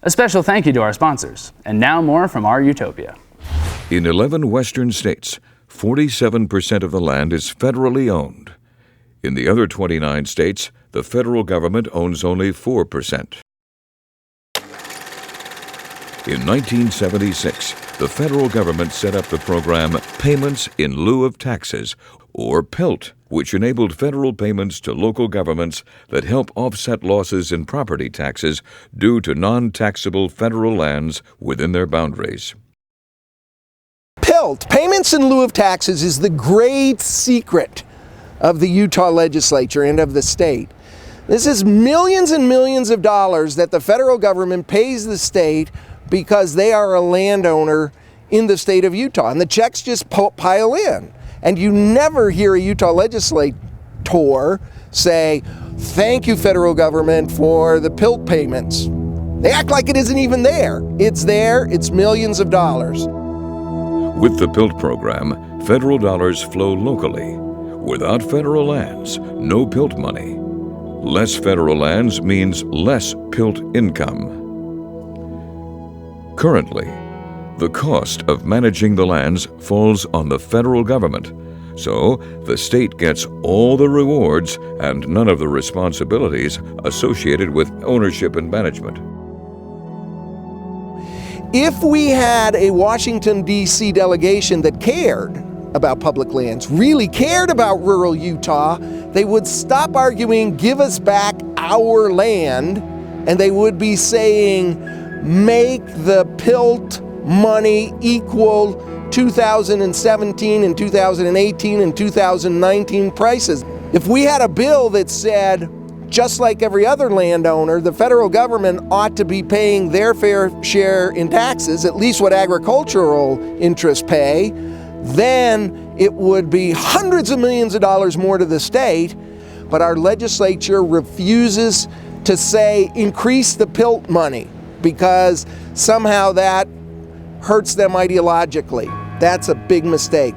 A special thank you to our sponsors. And now more from our utopia. In 11 western states, 47% of the land is federally owned. In the other 29 states, the federal government owns only 4%. In 1976, the federal government set up the program Payments in Lieu of Taxes, or PILT, which enabled federal payments to local governments that help offset losses in property taxes due to non-taxable federal lands within their boundaries. PILT, Payments in Lieu of Taxes, is the great secret of the Utah legislature and of the state. This is millions and millions of dollars that the federal government pays the state because they are a landowner in the state of Utah, and the checks just pile in. And you never hear a Utah legislator say, "Thank you, federal government, for the PILT payments." They act like it isn't even there. It's there, it's millions of dollars. With the PILT program, federal dollars flow locally. Without federal lands, no PILT money. Less federal lands means less PILT income. Currently, the cost of managing the lands falls on the federal government, so the state gets all the rewards and none of the responsibilities associated with ownership and management. If we had a Washington, D.C. delegation that cared about public lands, really cared about rural Utah, they would stop arguing, "Give us back our land," and they would be saying, "Make the PILT money equal 2017 and 2018 and 2019 prices." If we had a bill that said, just like every other landowner, the federal government ought to be paying their fair share in taxes, at least what agricultural interests pay, then it would be hundreds of millions of dollars more to the state. But our legislature refuses to say increase the PILT money because somehow that hurts them ideologically. That's a big mistake.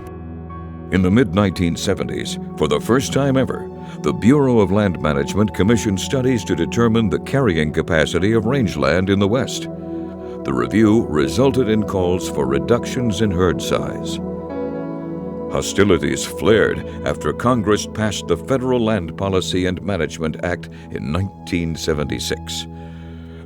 In the mid-1970s, for the first time ever, the Bureau of Land Management commissioned studies to determine the carrying capacity of rangeland in the West. The review resulted in calls for reductions in herd size. Hostilities flared after Congress passed the Federal Land Policy and Management Act in 1976.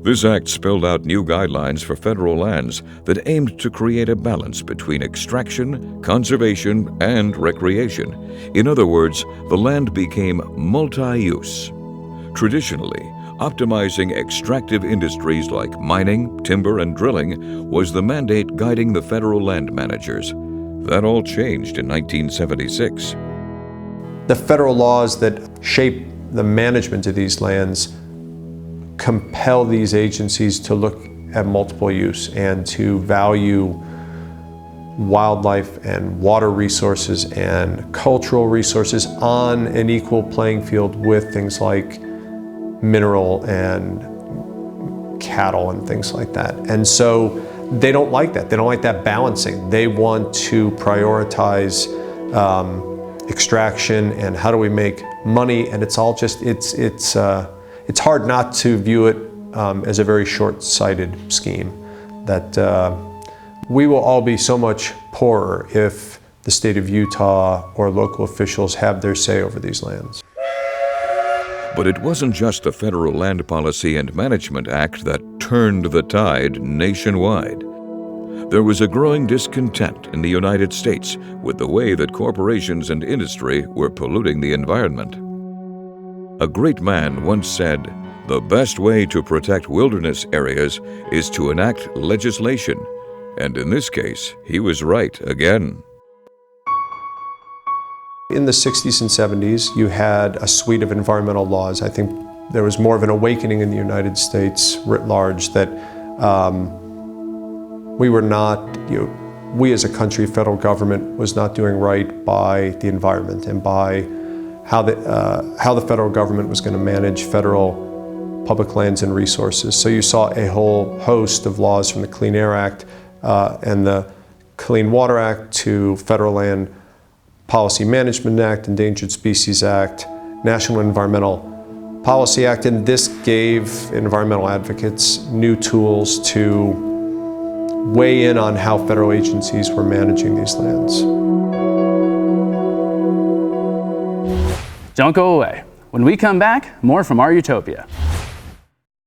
This act spelled out new guidelines for federal lands that aimed to create a balance between extraction, conservation, and recreation. In other words, the land became multi-use. Traditionally, optimizing extractive industries like mining, timber, and drilling was the mandate guiding the federal land managers. That all changed in 1976. The federal laws that shape the management of these lands compel these agencies to look at multiple use and to value wildlife and water resources and cultural resources on an equal playing field with things like mineral and cattle and things like that. And so they don't like that. They don't like that balancing. They want to prioritize extraction and how do we make money, and it's all just, it's hard not to view it as a very short-sighted scheme, that we will all be so much poorer if the state of Utah or local officials have their say over these lands. But it wasn't just the Federal Land Policy and Management Act that turned the tide nationwide. There was a growing discontent in the United States with the way that corporations and industry were polluting the environment. A great man once said, "The best way to protect wilderness areas is to enact legislation." And in this case, he was right again. In the 60s and 70s, you had a suite of environmental laws. I think there was more of an awakening in the United States writ large that we were not, we as a country, federal government was not doing right by the environment and by how the federal government was going to manage federal public lands and resources. So you saw a whole host of laws from the Clean Air Act and the Clean Water Act to Federal Land Policy Management Act, Endangered Species Act, National Environmental Policy Act, and this gave environmental advocates new tools to weigh in on how federal agencies were managing these lands. Don't go away. When we come back, more from our Utopia.